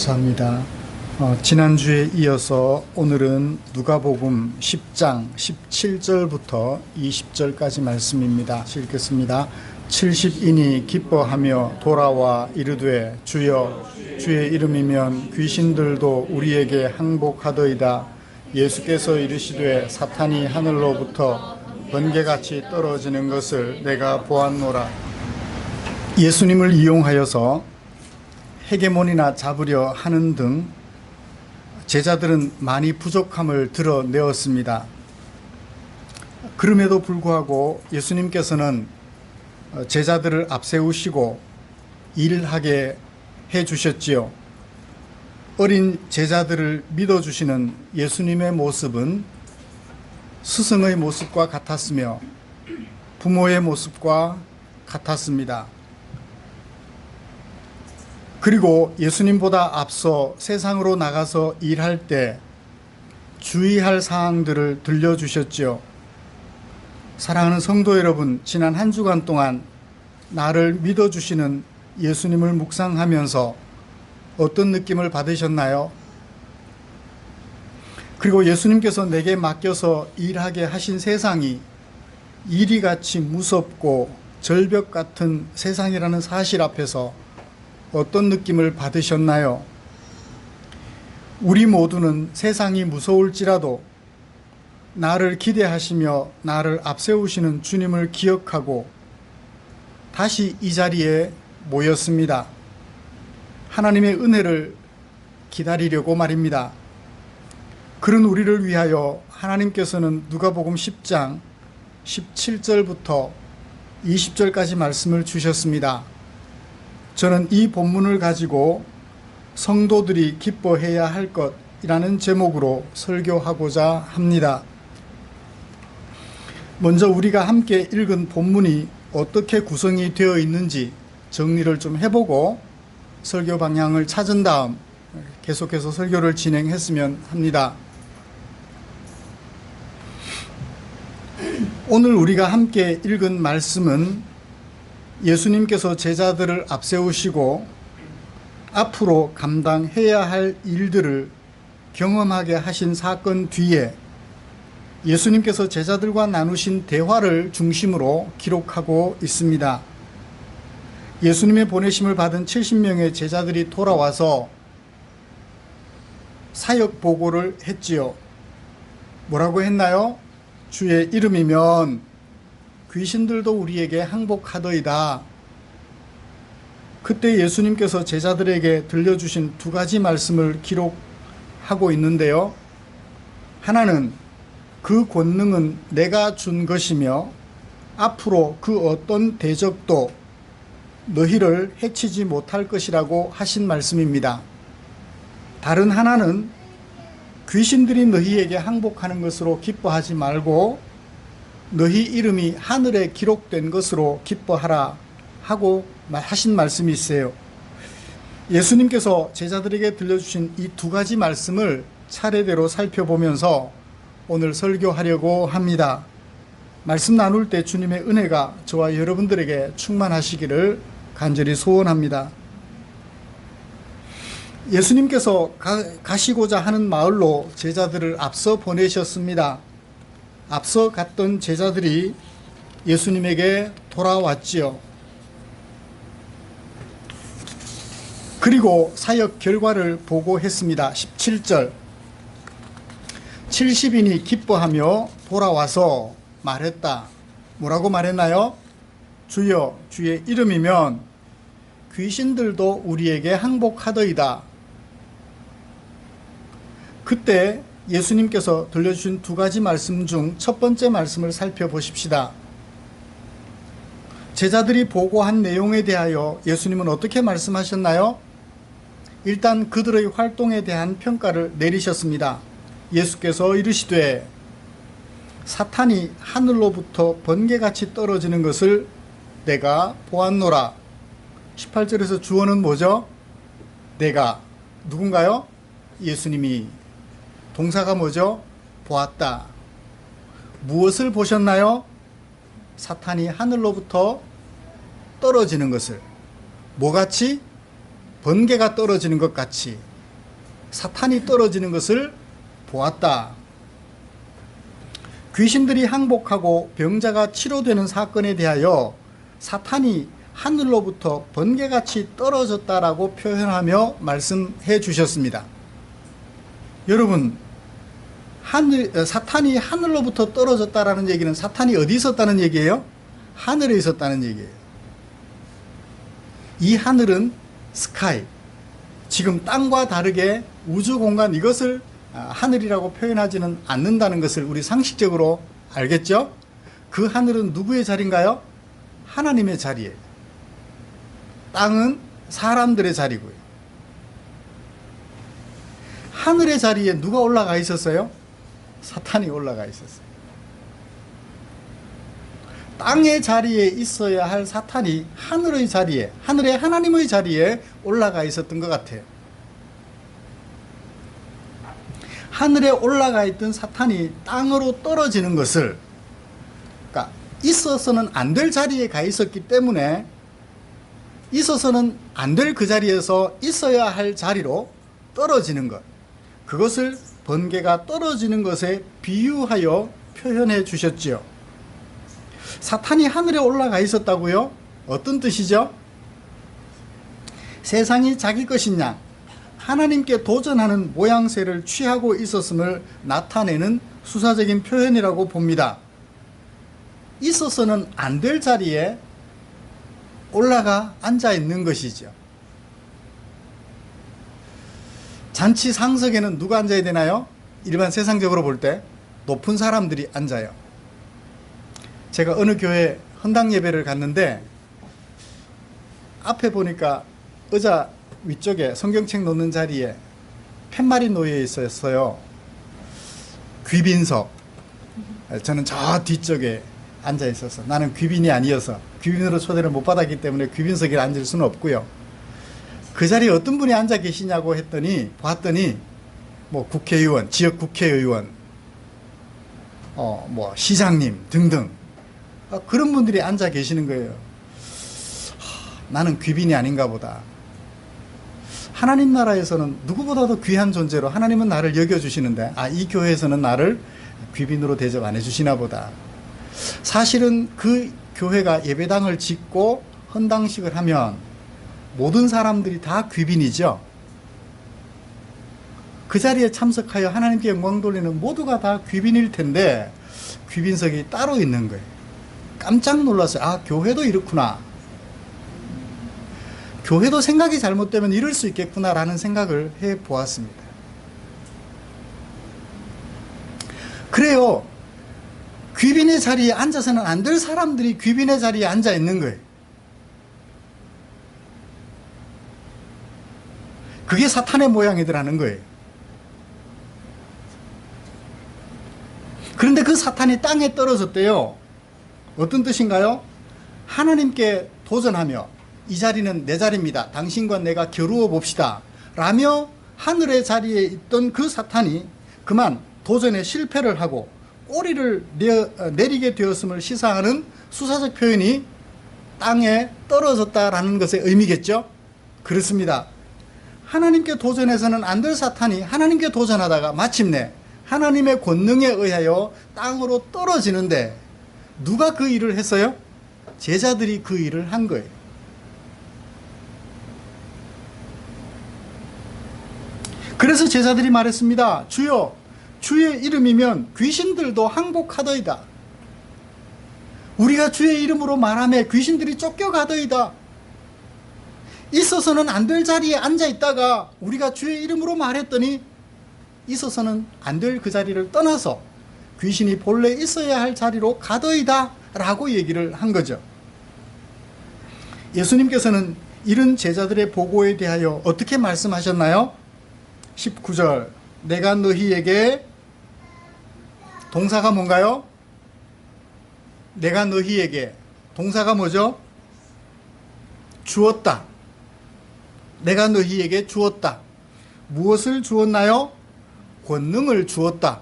감사합니다. 지난주에 이어서 오늘은 누가복음 10장 17절부터 20절까지 말씀입니다. 읽겠습니다. 70인이 기뻐하며 돌아와 이르되 주여 주의 이름이면 귀신들도 우리에게 항복하더이다. 예수께서 이르시되 사탄이 하늘로부터 번개같이 떨어지는 것을 내가 보았노라. 예수님을 이용하여서 헤게몬이나 잡으려 하는 등 제자들은 많이 부족함을 드러내었습니다. 그럼에도 불구하고 예수님께서는 제자들을 앞세우시고 일하게 해주셨지요. 어린 제자들을 믿어주시는 예수님의 모습은 스승의 모습과 같았으며 부모의 모습과 같았습니다. 그리고 예수님보다 앞서 세상으로 나가서 일할 때 주의할 사항들을 들려주셨지요. 사랑하는 성도 여러분, 지난 한 주간 동안 나를 믿어주시는 예수님을 묵상하면서 어떤 느낌을 받으셨나요? 그리고 예수님께서 내게 맡겨서 일하게 하신 세상이 이리같이 무섭고 절벽 같은 세상이라는 사실 앞에서 어떤 느낌을 받으셨나요? 우리 모두는 세상이 무서울지라도 나를 기대하시며 나를 앞세우시는 주님을 기억하고 다시 이 자리에 모였습니다. 하나님의 은혜를 기다리려고 말입니다. 그런 우리를 위하여 하나님께서는 누가복음 10장 17절부터 20절까지 말씀을 주셨습니다. 저는 이 본문을 가지고 성도들이 기뻐해야 할 것이라는 제목으로 설교하고자 합니다. 먼저 우리가 함께 읽은 본문이 어떻게 구성이 되어 있는지 정리를 좀 해보고 설교 방향을 찾은 다음 계속해서 설교를 진행했으면 합니다. 오늘 우리가 함께 읽은 말씀은 예수님께서 제자들을 앞세우시고 앞으로 감당해야 할 일들을 경험하게 하신 사건 뒤에 예수님께서 제자들과 나누신 대화를 중심으로 기록하고 있습니다. 예수님의 보내심을 받은 70명의 제자들이 돌아와서 사역 보고를 했지요. 뭐라고 했나요? 주의 이름이면 귀신들도 우리에게 항복하더이다. 그때 예수님께서 제자들에게 들려주신 두 가지 말씀을 기록하고 있는데요. 하나는 그 권능은 내가 준 것이며 앞으로 그 어떤 대적도 너희를 해치지 못할 것이라고 하신 말씀입니다. 다른 하나는 귀신들이 너희에게 항복하는 것으로 기뻐하지 말고 너희 이름이 하늘에 기록된 것으로 기뻐하라 하고 하신 말씀이 있어요. 예수님께서 제자들에게 들려주신 이 두 가지 말씀을 차례대로 살펴보면서 오늘 설교하려고 합니다. 말씀 나눌 때 주님의 은혜가 저와 여러분들에게 충만하시기를 간절히 소원합니다. 예수님께서 가시고자 하는 마을로 제자들을 앞서 보내셨습니다. 앞서 갔던 제자들이 예수님에게 돌아왔지요. 그리고 사역 결과를 보고했습니다. 17절 70인이 기뻐하며 돌아와서 말했다. 뭐라고 말했나요? 주여 주의 이름이면 귀신들도 우리에게 항복하더이다. 그때 예수님께서 들려주신 두 가지 말씀 중 첫 번째 말씀을 살펴보십시다. 제자들이 보고한 내용에 대하여 예수님은 어떻게 말씀하셨나요? 일단 그들의 활동에 대한 평가를 내리셨습니다. 예수께서 이르시되 사탄이 하늘로부터 번개같이 떨어지는 것을 내가 보았노라. 18절에서 주어는 뭐죠? 내가. 누군가요? 예수님이. 동사가 뭐죠? 보았다. 무엇을 보셨나요? 사탄이 하늘로부터 떨어지는 것을. 뭐같이? 번개가 떨어지는 것 같이 사탄이 떨어지는 것을 보았다. 귀신들이 항복하고 병자가 치료되는 사건에 대하여 사탄이 하늘로부터 번개같이 떨어졌다라고 표현하며 말씀해 주셨습니다. 여러분, 사탄이 하늘로부터 떨어졌다라는 얘기는 사탄이 어디 있었다는 얘기예요? 하늘에 있었다는 얘기예요. 이 하늘은 스카이, 지금 땅과 다르게 우주 공간, 이것을 하늘이라고 표현하지는 않는다는 것을 우리 상식적으로 알겠죠? 그 하늘은 누구의 자리인가요? 하나님의 자리예요. 땅은 사람들의 자리고요. 하늘의 자리에 누가 올라가 있었어요? 사탄이 올라가 있었어요. 땅의 자리에 있어야 할 사탄이 하늘의 자리에, 하늘의 하나님의 자리에 올라가 있었던 것 같아요. 하늘에 올라가 있던 사탄이 땅으로 떨어지는 것을, 그러니까 있어서는 안 될 자리에 가 있었기 때문에 있어서는 안 될 그 자리에서 있어야 할 자리로 떨어지는 것, 그것을 번개가 떨어지는 것에 비유하여 표현해 주셨지요. 사탄이 하늘에 올라가 있었다고요? 어떤 뜻이죠? 세상이 자기 것이냐, 하나님께 도전하는 모양새를 취하고 있었음을 나타내는 수사적인 표현이라고 봅니다. 있어서는 안 될 자리에 올라가 앉아 있는 것이죠. 잔치 상석에는 누가 앉아야 되나요? 일반 세상적으로 볼 때 높은 사람들이 앉아요. 제가 어느 교회 헌당 예배를 갔는데 앞에 보니까 의자 위쪽에 성경책 놓는 자리에 팻말이 놓여 있었어요. 귀빈석. 저는 저 뒤쪽에 앉아 있어서, 나는 귀빈이 아니어서, 귀빈으로 초대를 못 받았기 때문에 귀빈석에 앉을 수는 없고요. 그 자리에 어떤 분이 앉아 계시냐고 했더니, 봤더니 뭐 국회의원, 지역 국회의원, 뭐 시장님 등등 그런 분들이 앉아 계시는 거예요. 나는 귀빈이 아닌가 보다. 하나님 나라에서는 누구보다도 귀한 존재로 하나님은 나를 여겨주시는데, 이 교회에서는 나를 귀빈으로 대접 안 해주시나 보다. 사실은 그 교회가 예배당을 짓고 헌당식을 하면 모든 사람들이 다 귀빈이죠. 그 자리에 참석하여 하나님께 영광 돌리는 모두가 다 귀빈일 텐데 귀빈석이 따로 있는 거예요. 깜짝 놀랐어요. 교회도 이렇구나. 교회도 생각이 잘못되면 이럴 수 있겠구나라는 생각을 해보았습니다. 그래요. 귀빈의 자리에 앉아서는 안 될 사람들이 귀빈의 자리에 앉아 있는 거예요. 그게 사탄의 모양이더라는 거예요. 그런데 그 사탄이 땅에 떨어졌대요. 어떤 뜻인가요? 하나님께 도전하며, 이 자리는 내 자리입니다, 당신과 내가 겨루어 봅시다 라며 하늘의 자리에 있던 그 사탄이 그만 도전에 실패를 하고 꼬리를 내리게 되었음을 시사하는 수사적 표현이 땅에 떨어졌다라는 것의 의미겠죠? 그렇습니다. 하나님께 도전해서는 안 될 사탄이 하나님께 도전하다가 마침내 하나님의 권능에 의하여 땅으로 떨어지는데, 누가 그 일을 했어요? 제자들이 그 일을 한 거예요. 그래서 제자들이 말했습니다. 주여, 주의 이름이면 귀신들도 항복하더이다. 우리가 주의 이름으로 말하며 귀신들이 쫓겨가더이다. 있어서는 안 될 자리에 앉아 있다가 우리가 주의 이름으로 말했더니 있어서는 안 될 그 자리를 떠나서 귀신이 본래 있어야 할 자리로 가더이다 라고 얘기를 한 거죠. 예수님께서는 이런 제자들의 보고에 대하여 어떻게 말씀하셨나요? 19절, 내가 너희에게, 동사가 뭔가요? 내가 너희에게, 동사가 뭐죠? 주었다. 내가 너희에게 주었다. 무엇을 주었나요? 권능을 주었다.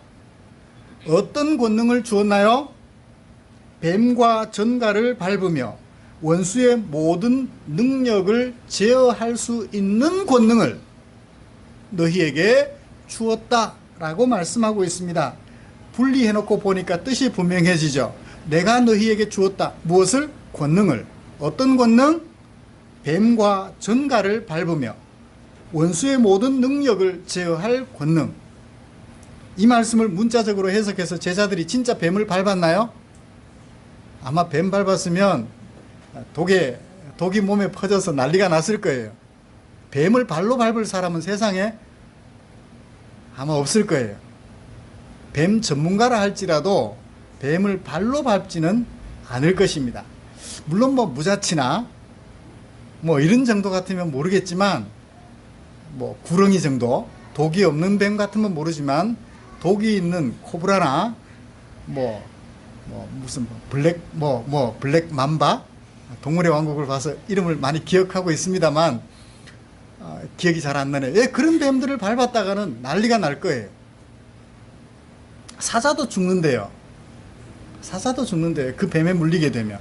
어떤 권능을 주었나요? 뱀과 전갈을 밟으며 원수의 모든 능력을 제어할 수 있는 권능을, 너희에게 주었다 라고 말씀하고 있습니다. 분리해놓고 보니까 뜻이 분명해지죠. 내가 너희에게 주었다. 무엇을? 권능을. 어떤 권능? 뱀과 전갈을 밟으며 원수의 모든 능력을 제어할 권능. 이 말씀을 문자적으로 해석해서 제자들이 진짜 뱀을 밟았나요? 아마 뱀 밟았으면 독이 몸에 퍼져서 난리가 났을 거예요. 뱀을 발로 밟을 사람은 세상에 아마 없을 거예요. 뱀 전문가라 할지라도 뱀을 발로 밟지는 않을 것입니다. 물론 무자치나 이런 정도 같으면 모르겠지만 구렁이 정도, 독이 없는 뱀 같으면 모르지만 독이 있는 코브라나 무슨 블랙 맘바, 동물의 왕국을 봐서 이름을 많이 기억하고 있습니다만 기억이 잘 안 나네요. 그런 뱀들을 밟았다가는 난리가 날 거예요. 사자도 죽는데요. 그 뱀에 물리게 되면.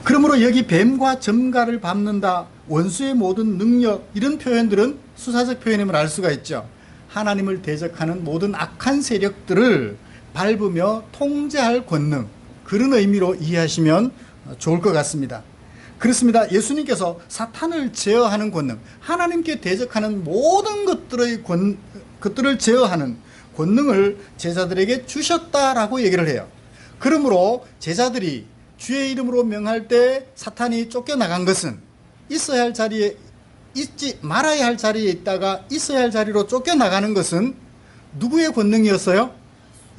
그러므로 여기 뱀과 전갈을 밟는다, 원수의 모든 능력, 이런 표현들은 수사적 표현임을 알 수가 있죠. 하나님을 대적하는 모든 악한 세력들을 밟으며 통제할 권능, 그런 의미로 이해하시면 좋을 것 같습니다. 그렇습니다. 예수님께서 사탄을 제어하는 권능, 하나님께 대적하는 모든 것들을 제어하는 권능을 제자들에게 주셨다라고 얘기를 해요. 그러므로 제자들이 주의 이름으로 명할 때 사탄이 쫓겨나간 것은 있어야 할 자리에 있지 말아야 할 자리에 있다가 있어야 할 자리로 쫓겨나가는 것은 누구의 권능이었어요?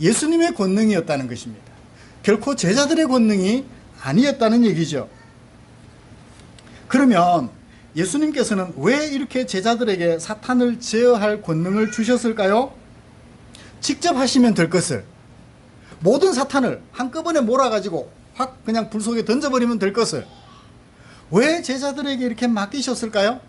예수님의 권능이었다는 것입니다. 결코 제자들의 권능이 아니었다는 얘기죠. 그러면 예수님께서는 왜 이렇게 제자들에게 사탄을 제어할 권능을 주셨을까요? 직접 하시면 될 것을, 모든 사탄을 한꺼번에 몰아가지고 확 그냥 불 속에 던져버리면 될 것을 왜 제자들에게 이렇게 맡기셨을까요?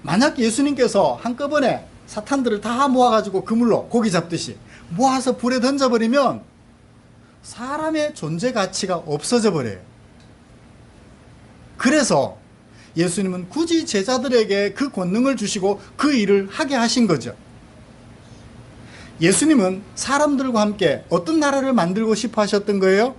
만약 예수님께서 한꺼번에 사탄들을 다 모아가지고 그물로 고기 잡듯이 모아서 불에 던져버리면 사람의 존재 가치가 없어져 버려요. 그래서 예수님은 굳이 제자들에게 그 권능을 주시고 그 일을 하게 하신 거죠. 예수님은 사람들과 함께 어떤 나라를 만들고 싶어 하셨던 거예요?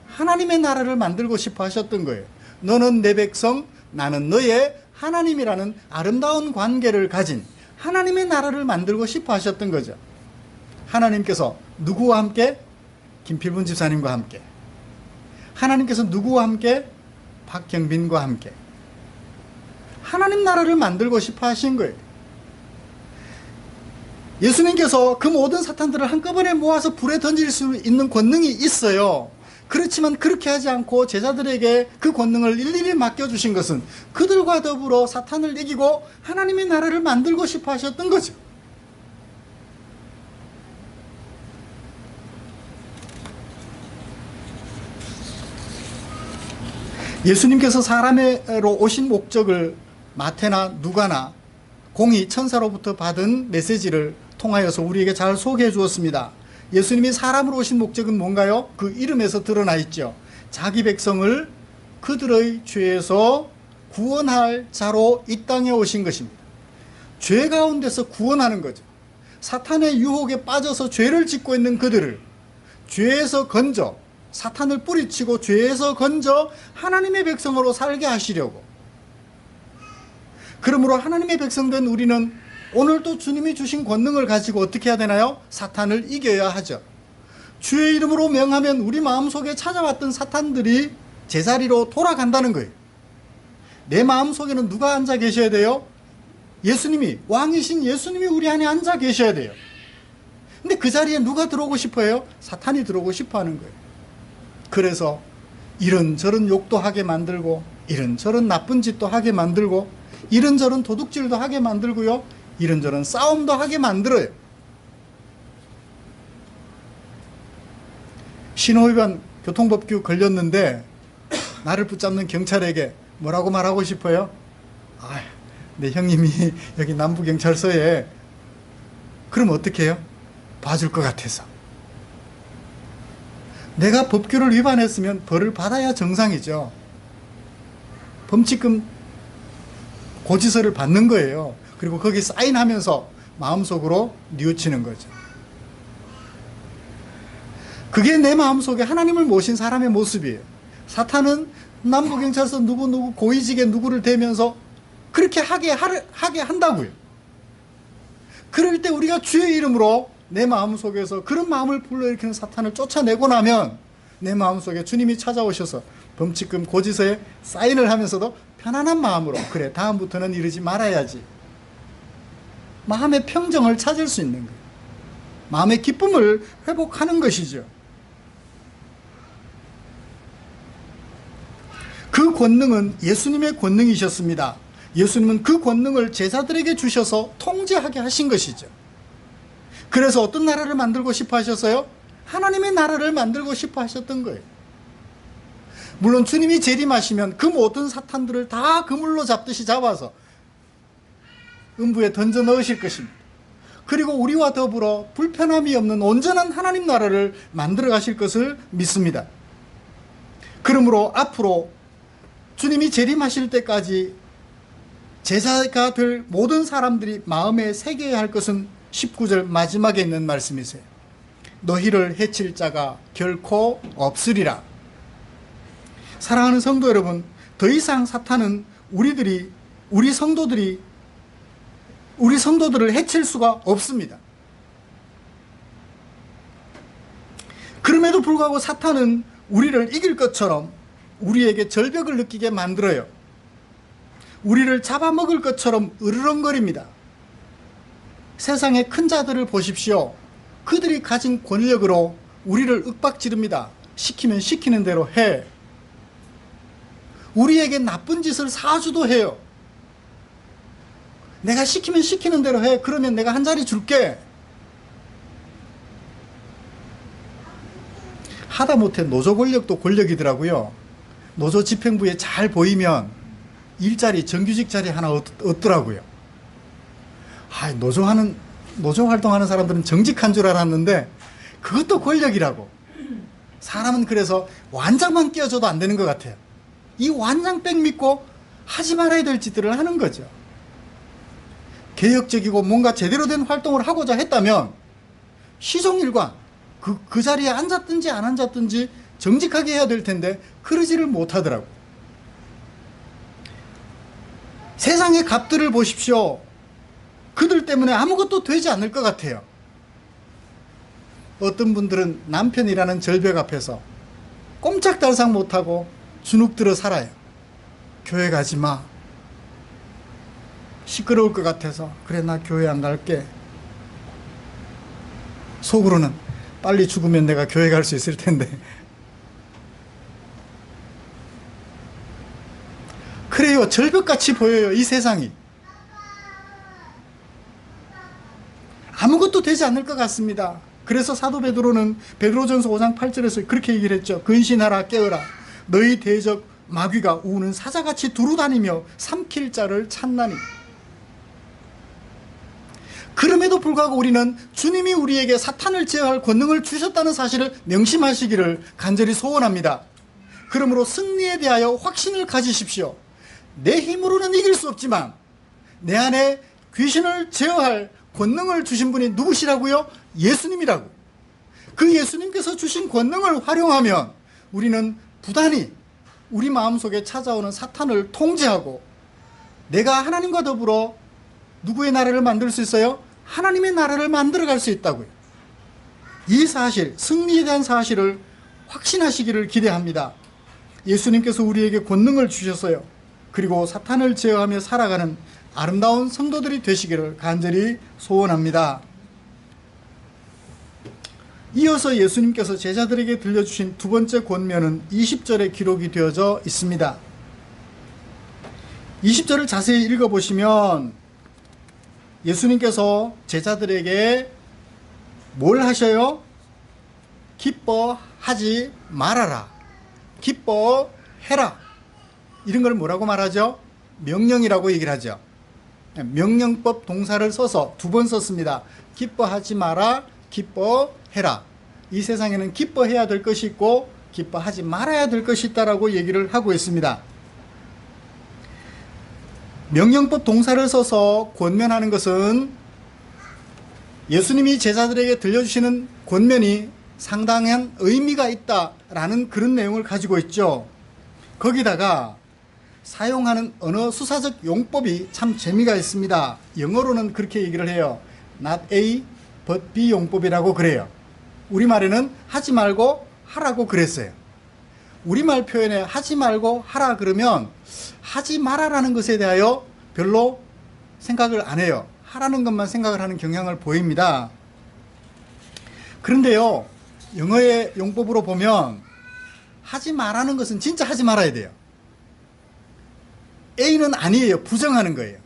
하나님의 나라를 만들고 싶어 하셨던 거예요. 너는 내 백성, 나는 너의 하나님이라는 아름다운 관계를 가진 하나님의 나라를 만들고 싶어 하셨던 거죠. 하나님께서 누구와 함께? 김필분 집사님과 함께. 하나님께서 누구와 함께? 박경빈과 함께. 하나님 나라를 만들고 싶어 하신 거예요. 예수님께서 그 모든 사탄들을 한꺼번에 모아서 불에 던질 수 있는 권능이 있어요. 그렇지만 그렇게 하지 않고 제자들에게 그 권능을 일일이 맡겨주신 것은 그들과 더불어 사탄을 이기고 하나님의 나라를 만들고 싶어 하셨던 거죠. 예수님께서 사람으로 오신 목적을 마태나 누가나 공의 천사로부터 받은 메시지를 통하여서 우리에게 잘 소개해 주었습니다. 예수님이 사람으로 오신 목적은 뭔가요? 그 이름에서 드러나 있죠. 자기 백성을 그들의 죄에서 구원할 자로 이 땅에 오신 것입니다. 죄 가운데서 구원하는 거죠. 사탄의 유혹에 빠져서 죄를 짓고 있는 그들을 죄에서 건져, 사탄을 뿌리치고 죄에서 건져 하나님의 백성으로 살게 하시려고. 그러므로 하나님의 백성된 우리는 오늘도 주님이 주신 권능을 가지고 어떻게 해야 되나요? 사탄을 이겨야 하죠. 주의 이름으로 명하면 우리 마음속에 찾아왔던 사탄들이 제자리로 돌아간다는 거예요. 내 마음속에는 누가 앉아 계셔야 돼요? 예수님이, 왕이신 예수님이 우리 안에 앉아 계셔야 돼요. 근데 그 자리에 누가 들어오고 싶어요? 사탄이 들어오고 싶어 하는 거예요. 그래서 이런저런 욕도 하게 만들고, 이런저런 나쁜 짓도 하게 만들고, 이런저런 도둑질도 하게 만들고요, 이런저런 싸움도 하게 만들어요. 신호위반 교통법규 걸렸는데 나를 붙잡는 경찰에게 뭐라고 말하고 싶어요? 내 형님이 여기 남부경찰서에, 그럼 어떻게 해요? 봐줄 것 같아서. 내가 법규를 위반했으면 벌을 받아야 정상이죠. 범칙금 고지서를 받는 거예요. 그리고 거기 사인하면서 마음속으로 뉘우치는 거죠. 그게 내 마음속에 하나님을 모신 사람의 모습이에요. 사탄은 남부경찰서 누구 고위직에 누구를 대면서 그렇게 하게 한다고요. 그럴 때 우리가 주의 이름으로 내 마음속에서 그런 마음을 불러일으키는 사탄을 쫓아내고 나면 내 마음속에 주님이 찾아오셔서 범칙금 고지서에 사인을 하면서도 편안한 마음으로, 그래 다음부터는 이러지 말아야지, 마음의 평정을 찾을 수 있는 거예요. 마음의 기쁨을 회복하는 것이죠. 그 권능은 예수님의 권능이셨습니다. 예수님은 그 권능을 제자들에게 주셔서 통제하게 하신 것이죠. 그래서 어떤 나라를 만들고 싶어 하셨어요? 하나님의 나라를 만들고 싶어 하셨던 거예요. 물론 주님이 재림하시면 그 모든 사탄들을 다 그물로 잡듯이 잡아서 음부에 던져 넣으실 것입니다. 그리고 우리와 더불어 불편함이 없는 온전한 하나님 나라를 만들어 가실 것을 믿습니다. 그러므로 앞으로 주님이 재림하실 때까지 제자가 될 모든 사람들이 마음에 새겨야 할 것은 19절 마지막에 있는 말씀이세요. 너희를 해칠 자가 결코 없으리라. 사랑하는 성도 여러분, 더 이상 사탄은 우리 성도들을 해칠 수가 없습니다. 그럼에도 불구하고 사탄은 우리를 이길 것처럼 우리에게 절벽을 느끼게 만들어요. 우리를 잡아먹을 것처럼 으르렁거립니다. 세상의 큰 자들을 보십시오. 그들이 가진 권력으로 우리를 윽박지릅니다. 시키면 시키는 대로 해. 우리에게 나쁜 짓을 사주도 해요. 내가 시키면 시키는 대로 해. 그러면 내가 한 자리 줄게. 하다못해 노조 권력도 권력이더라고요. 노조 집행부에 잘 보이면 일자리, 정규직 자리 하나 얻더라고요. 노조 활동하는 사람들은 정직한 줄 알았는데 그것도 권력이라고. 사람은 그래서 완장만 끼워줘도 안 되는 것 같아요. 이 완장백 믿고 하지 말아야 될 짓들을 하는 거죠. 개혁적이고 뭔가 제대로 된 활동을 하고자 했다면 시종일관 그 자리에 앉았든지 안 앉았든지 정직하게 해야 될 텐데 그러지를 못하더라고요. 세상의 갑들을 보십시오. 그들 때문에 아무것도 되지 않을 것 같아요. 어떤 분들은 남편이라는 절벽 앞에서 꼼짝달싹 못하고 주눅들어 살아요. 교회 가지 마. 시끄러울 것 같아서 그래 나 교회 안 갈게. 속으로는 빨리 죽으면 내가 교회 갈 수 있을 텐데. 그래요. 절벽같이 보여요. 이 세상이. 아무것도 되지 않을 것 같습니다. 그래서 사도 베드로는 베드로전서 5장 8절에서 그렇게 얘기를 했죠. 근신하라 깨어라. 너희 대적 마귀가 우는 사자같이 두루다니며 삼킬 자를 찾나니. 그럼에도 불구하고 우리는 주님이 우리에게 사탄을 제어할 권능을 주셨다는 사실을 명심하시기를 간절히 소원합니다. 그러므로 승리에 대하여 확신을 가지십시오. 내 힘으로는 이길 수 없지만 내 안에 귀신을 제어할 권능을 주신 분이 누구시라고요? 예수님이라고. 그 예수님께서 주신 권능을 활용하면 우리는 부단히 우리 마음속에 찾아오는 사탄을 통제하고 내가 하나님과 더불어 누구의 나라를 만들 수 있어요? 하나님의 나라를 만들어갈 수 있다고요. 이 사실, 승리에 대한 사실을 확신하시기를 기대합니다. 예수님께서 우리에게 권능을 주셨어요. 그리고 사탄을 제어하며 살아가는 아름다운 성도들이 되시기를 간절히 소원합니다. 이어서 예수님께서 제자들에게 들려주신 두 번째 권면은 20절에 기록이 되어져 있습니다. 20절을 자세히 읽어보시면 예수님께서 제자들에게 뭘 하셔요? 기뻐하지 말아라. 기뻐해라. 이런 걸 뭐라고 말하죠? 명령이라고 얘기를 하죠. 명령법 동사를 써서 두 번 썼습니다. 기뻐하지 마라, 기뻐해라. 이 세상에는 기뻐해야 될 것이 있고 기뻐하지 말아야 될 것이 있다라고 얘기를 하고 있습니다. 명령법 동사를 써서 권면하는 것은 예수님이 제자들에게 들려주시는 권면이 상당한 의미가 있다라는 그런 내용을 가지고 있죠. 거기다가 사용하는 언어 수사적 용법이 참 재미가 있습니다. 영어로는 그렇게 얘기를 해요. Not A, but B 용법이라고 그래요. 우리말에는 하지 말고 하라고 그랬어요. 우리말 표현에 하지 말고 하라 그러면 하지 마라라는 것에 대하여 별로 생각을 안 해요. 하라는 것만 생각을 하는 경향을 보입니다. 그런데요, 영어의 용법으로 보면 하지 말라는 것은 진짜 하지 말아야 돼요. A는 아니에요. 부정하는 거예요.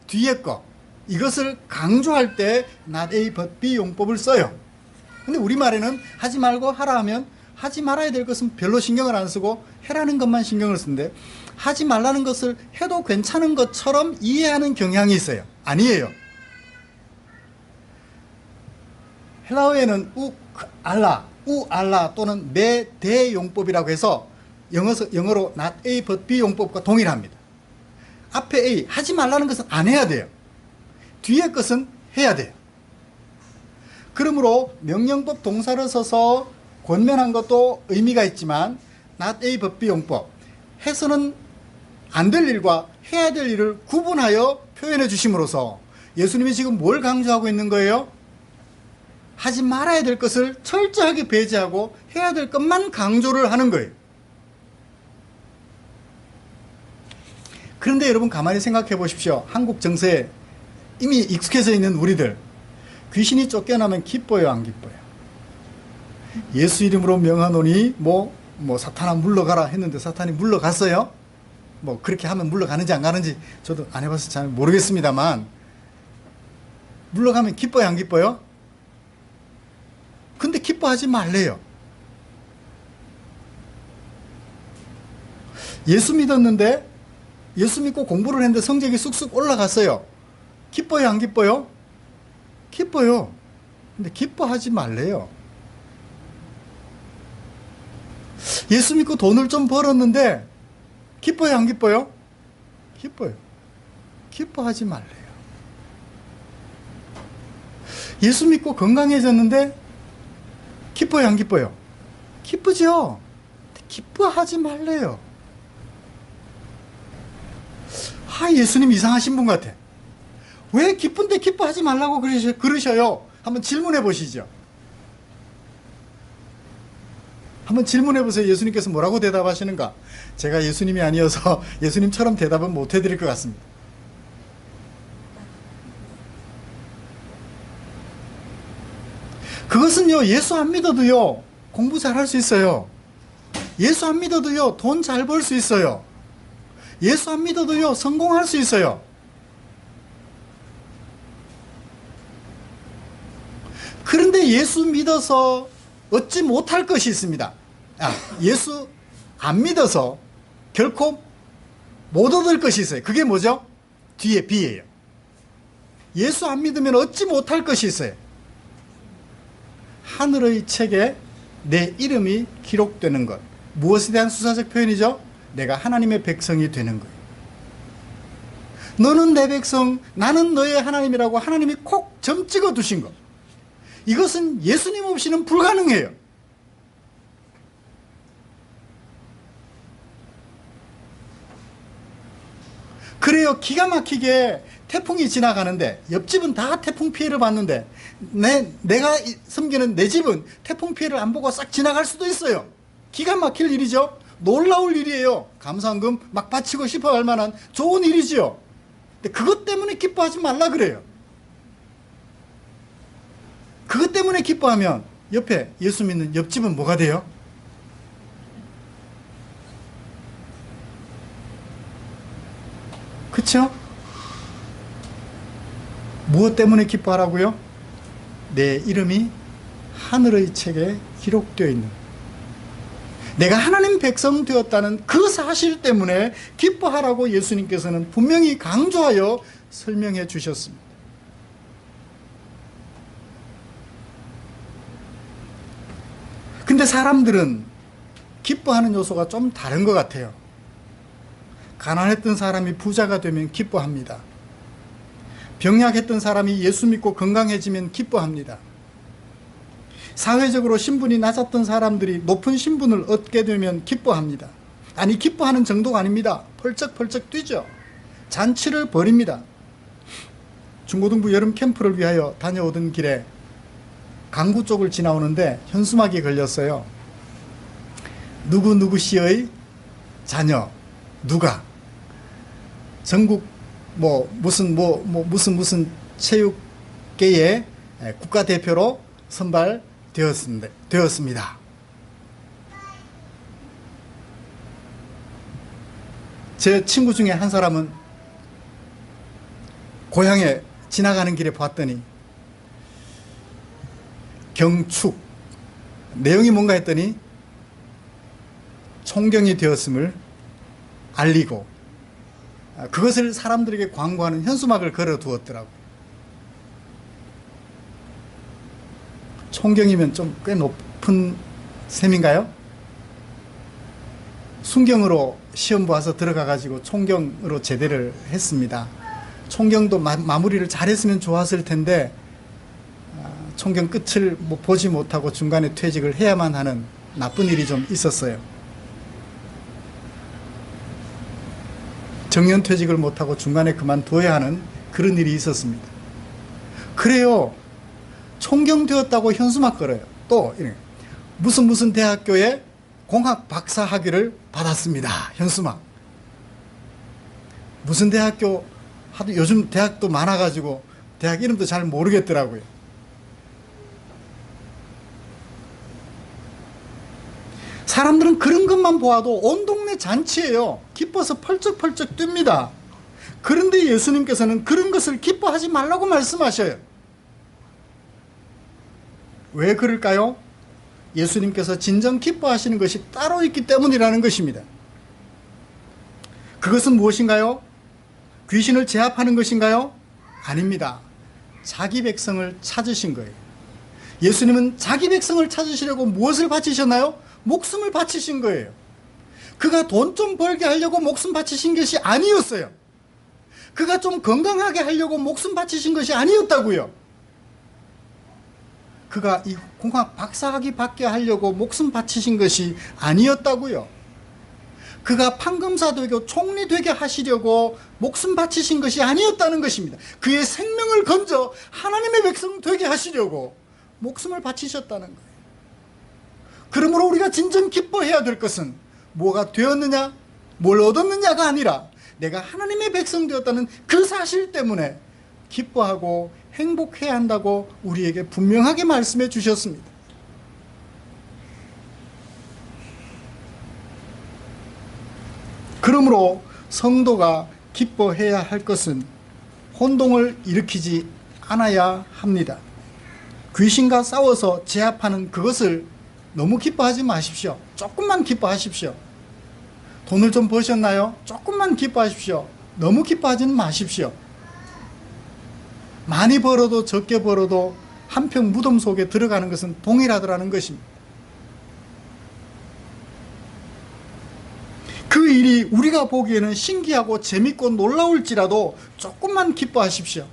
뒤에 거. 이것을 강조할 때 not A but B 용법을 써요. 근데 우리말에는 하지 말고 하라 하면 하지 말아야 될 것은 별로 신경을 안 쓰고 해라는 것만 신경을 쓰는데 하지 말라는 것을 해도 괜찮은 것처럼 이해하는 경향이 있어요. 아니에요. 헬라어에는 우알라 또는 메대 용법이라고 해서 영어로 not A but B 용법과 동일합니다. 앞에 A, 하지 말라는 것은 안 해야 돼요. 뒤에 것은 해야 돼요. 그러므로 명령법 동사를 써서 권면한 것도 의미가 있지만 not A but B 용법, 해서는 안 될 일과 해야 될 일을 구분하여 표현해 주심으로써 예수님이 지금 뭘 강조하고 있는 거예요? 하지 말아야 될 것을 철저하게 배제하고 해야 될 것만 강조를 하는 거예요. 그런데 여러분 가만히 생각해 보십시오. 한국 정서에 이미 익숙해져 있는 우리들, 귀신이 쫓겨나면 기뻐요, 안 기뻐요? 예수 이름으로 명하노니 뭐 사탄아 물러가라 했는데 사탄이 물러갔어요? 뭐 그렇게 하면 물러가는지 안 가는지 저도 안 해봐서 잘 모르겠습니다만, 물러가면 기뻐요, 안 기뻐요? 근데 기뻐하지 말래요. 예수 믿었는데, 예수 믿고 공부를 했는데 성적이 쑥쑥 올라갔어요. 기뻐요, 안 기뻐요? 기뻐요. 근데 기뻐하지 말래요. 예수 믿고 돈을 좀 벌었는데 기뻐요, 안 기뻐요? 기뻐요. 기뻐하지 말래요. 예수 믿고 건강해졌는데 기뻐요, 안 기뻐요? 기쁘죠? 기뻐하지 말래요. 예수님 이상하신 분 같아. 왜 기쁜데 기뻐하지 말라고 그러셔요? 한번 질문해 보시죠. 한번 질문해 보세요. 예수님께서 뭐라고 대답하시는가? 제가 예수님이 아니어서 예수님처럼 대답은 못 해드릴 것 같습니다. 그것은요, 예수 안 믿어도요, 공부 잘할 수 있어요. 예수 안 믿어도요, 돈 잘 벌 수 있어요. 예수 안 믿어도요, 성공할 수 있어요. 그런데 예수 믿어서 얻지 못할 것이 있습니다. 예수 안 믿어서 결코 못 얻을 것이 있어요. 그게 뭐죠? 뒤에 B예요. 예수 안 믿으면 얻지 못할 것이 있어요. 하늘의 책에 내 이름이 기록되는 것. 무엇에 대한 수사적 표현이죠? 내가 하나님의 백성이 되는 거예요. 너는 내 백성, 나는 너의 하나님이라고 하나님이 콕 점 찍어 두신 것. 이것은 예수님 없이는 불가능해요. 그래요. 기가 막히게 태풍이 지나가는데 옆집은 다 태풍 피해를 봤는데 내가 섬기는 내 집은 태풍 피해를 안 보고 싹 지나갈 수도 있어요. 기가 막힐 일이죠. 놀라울 일이에요. 감사원금 막 바치고 싶어 할 만한 좋은 일이지요. 근데 그것 때문에 기뻐하지 말라 그래요. 그것 때문에 기뻐하면 옆에 예수 믿는 옆집은 뭐가 돼요? 그쵸? 무엇 때문에 기뻐하라고요? 내 이름이 하늘의 책에 기록되어 있는, 내가 하나님 백성 되었다는 그 사실 때문에 기뻐하라고 예수님께서는 분명히 강조하여 설명해 주셨습니다. 근데 사람들은 기뻐하는 요소가 좀 다른 것 같아요. 가난했던 사람이 부자가 되면 기뻐합니다. 병약했던 사람이 예수 믿고 건강해지면 기뻐합니다. 사회적으로 신분이 낮았던 사람들이 높은 신분을 얻게 되면 기뻐합니다. 아니, 기뻐하는 정도가 아닙니다. 펄쩍펄쩍 뛰죠. 잔치를 벌입니다. 중고등부 여름 캠프를 위하여 다녀오던 길에 강구 쪽을 지나오는데 현수막이 걸렸어요. 누구누구씨의 자녀 누가 전국 무슨 체육계의 국가대표로 선발되었습니다. 제 친구 중에 한 사람은 고향에 지나가는 길에 봤더니 경축, 내용이 뭔가 했더니 총경이 되었음을 알리고 그것을 사람들에게 광고하는 현수막을 걸어 두었더라고요. 총경이면 좀 꽤 높은 셈인가요? 순경으로 시험 봐서 들어가가지고 총경으로 제대를 했습니다. 총경도 마무리를 잘했으면 좋았을 텐데 총경 끝을 보지 못하고 중간에 퇴직을 해야만 하는 나쁜 일이 좀 있었어요. 정년퇴직을 못하고 중간에 그만둬야 하는 그런 일이 있었습니다. 그래요. 총경되었다고 현수막 걸어요. 또 무슨 대학교에 공학 박사 학위를 받았습니다. 현수막. 무슨 대학교, 하도 요즘 대학도 많아가지고 대학 이름도 잘 모르겠더라고요. 사람들은 그런 것만 보아도 온 동네 잔치예요. 기뻐서 펄쩍펄쩍 뜁니다. 그런데 예수님께서는 그런 것을 기뻐하지 말라고 말씀하셔요. 왜 그럴까요? 예수님께서 진정 기뻐하시는 것이 따로 있기 때문이라는 것입니다. 그것은 무엇인가요? 귀신을 제압하는 것인가요? 아닙니다. 자기 백성을 찾으신 거예요. 예수님은 자기 백성을 찾으시려고 무엇을 바치셨나요? 목숨을 바치신 거예요. 그가 돈 좀 벌게 하려고 목숨 바치신 것이 아니었어요. 그가 좀 건강하게 하려고 목숨 바치신 것이 아니었다고요. 그가 이 공학 박사학위 받게 하려고 목숨 바치신 것이 아니었다고요. 그가 판검사 되고 총리 되게 하시려고 목숨 바치신 것이 아니었다는 것입니다. 그의 생명을 건져 하나님의 백성 되게 하시려고 목숨을 바치셨다는 거예요. 그러므로 우리가 진정 기뻐해야 될 것은 뭐가 되었느냐, 뭘 얻었느냐가 아니라 내가 하나님의 백성 되었다는 그 사실 때문에 기뻐하고 행복해야 한다고 우리에게 분명하게 말씀해 주셨습니다. 그러므로 성도가 기뻐해야 할 것은 혼동을 일으키지 않아야 합니다. 귀신과 싸워서 제압하는 그것을 너무 기뻐하지 마십시오. 조금만 기뻐하십시오. 돈을 좀 버셨나요? 조금만 기뻐하십시오. 너무 기뻐하지는 마십시오. 많이 벌어도 적게 벌어도 한평 무덤 속에 들어가는 것은 동일하더라는 것입니다. 그 일이 우리가 보기에는 신기하고 재밌고 놀라울지라도 조금만 기뻐하십시오.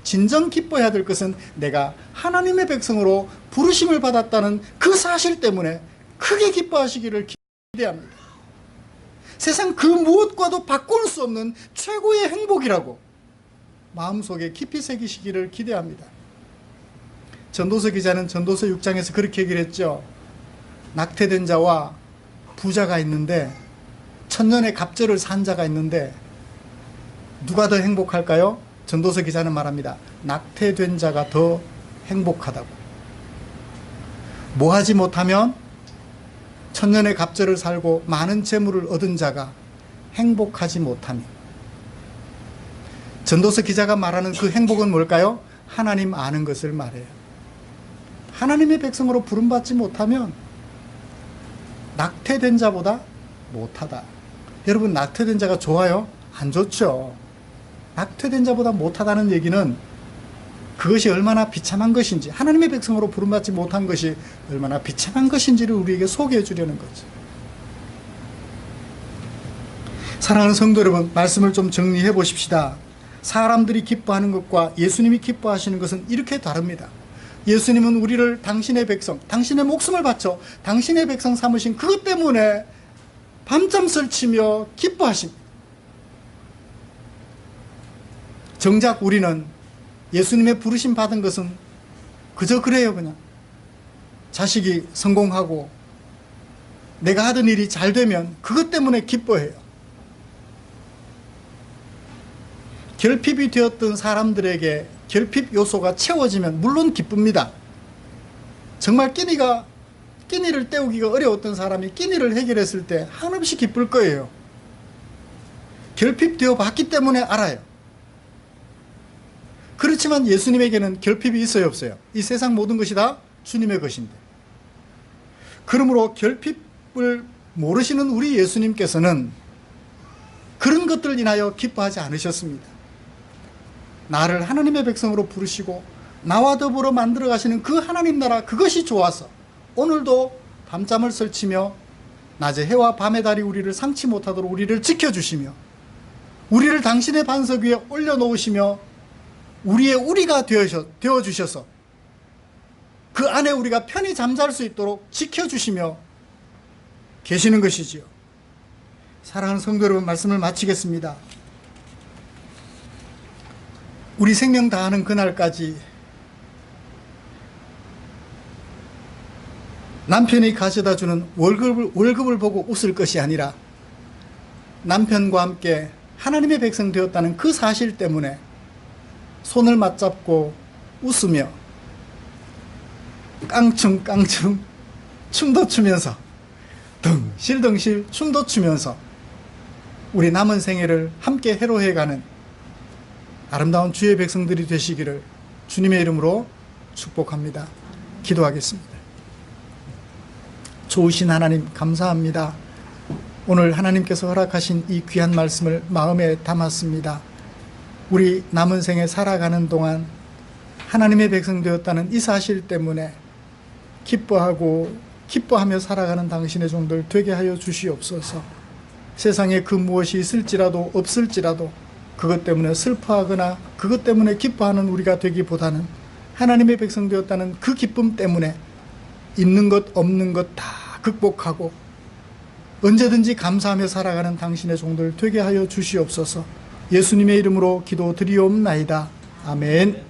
진정 기뻐해야 될 것은 내가 하나님의 백성으로 부르심을 받았다는 그 사실 때문에 크게 기뻐하시기를 기대합니다. 세상 그 무엇과도 바꿀 수 없는 최고의 행복이라고 마음속에 깊이 새기시기를 기대합니다. 전도서 기자는 전도서 6장에서 그렇게 얘기를 했죠. 낙태된 자와 부자가 있는데, 천년의 갑절을 산 자가 있는데 누가 더 행복할까요? 전도서 기자는 말합니다. 낙태된 자가 더 행복하다고. 뭐 하지 못하면 천년의 갑절을 살고 많은 재물을 얻은 자가 행복하지 못하며, 전도서 기자가 말하는 그 행복은 뭘까요? 하나님 아는 것을 말해요. 하나님의 백성으로 부름받지 못하면 낙태된 자보다 못하다. 여러분, 낙태된 자가 좋아요? 안 좋죠. 낙태된 자보다 못하다는 얘기는 그것이 얼마나 비참한 것인지, 하나님의 백성으로 부름받지 못한 것이 얼마나 비참한 것인지를 우리에게 소개해 주려는 거죠. 사랑하는 성도 여러분, 말씀을 좀 정리해 보십시다. 사람들이 기뻐하는 것과 예수님이 기뻐하시는 것은 이렇게 다릅니다. 예수님은 우리를 당신의 백성, 당신의 목숨을 바쳐 당신의 백성 삼으신 그것 때문에 밤잠 설치며 기뻐하십니다. 정작 우리는 예수님의 부르심 받은 것은 그저 그래요. 그냥 자식이 성공하고 내가 하던 일이 잘 되면 그것 때문에 기뻐해요. 결핍이 되었던 사람들에게 결핍 요소가 채워지면 물론 기쁩니다. 정말 끼니를 때우기가 어려웠던 사람이 끼니를 해결했을 때 한없이 기쁠 거예요. 결핍되어 봤기 때문에 알아요. 그렇지만 예수님에게는 결핍이 있어요, 없어요? 이 세상 모든 것이 다 주님의 것인데. 그러므로 결핍을 모르시는 우리 예수님께서는 그런 것들을 인하여 기뻐하지 않으셨습니다. 나를 하나님의 백성으로 부르시고 나와 더불어 만들어 가시는 그 하나님 나라, 그것이 좋아서 오늘도 밤잠을 설치며 낮에 해와 밤의 달이 우리를 상치 못하도록 우리를 지켜주시며 우리를 당신의 반석 위에 올려놓으시며 우리의 우리가 되어주셔서 그 안에 우리가 편히 잠잘 수 있도록 지켜주시며 계시는 것이지요. 사랑하는 성도 여러분, 말씀을 마치겠습니다. 우리 생명 다하는 그날까지 남편이 가져다주는 월급을 보고 웃을 것이 아니라 남편과 함께 하나님의 백성 되었다는 그 사실 때문에 손을 맞잡고 웃으며 깡충깡충 춤도 추면서 덩실덩실 춤도 추면서 우리 남은 생애를 함께 해로해가는 아름다운 주의 백성들이 되시기를 주님의 이름으로 축복합니다. 기도하겠습니다. 좋으신 하나님, 감사합니다. 오늘 하나님께서 허락하신 이 귀한 말씀을 마음에 담았습니다. 우리 남은 생에 살아가는 동안 하나님의 백성 되었다는 이 사실 때문에 기뻐하며 살아가는 당신의 종들 되게 하여 주시옵소서. 세상에 그 무엇이 있을지라도 없을지라도 그것 때문에 슬퍼하거나 그것 때문에 기뻐하는 우리가 되기보다는 하나님의 백성 되었다는 그 기쁨 때문에 있는 것 없는 것 다 극복하고 언제든지 감사하며 살아가는 당신의 종들 되게 하여 주시옵소서. 예수님의 이름으로 기도드리옵나이다. 아멘.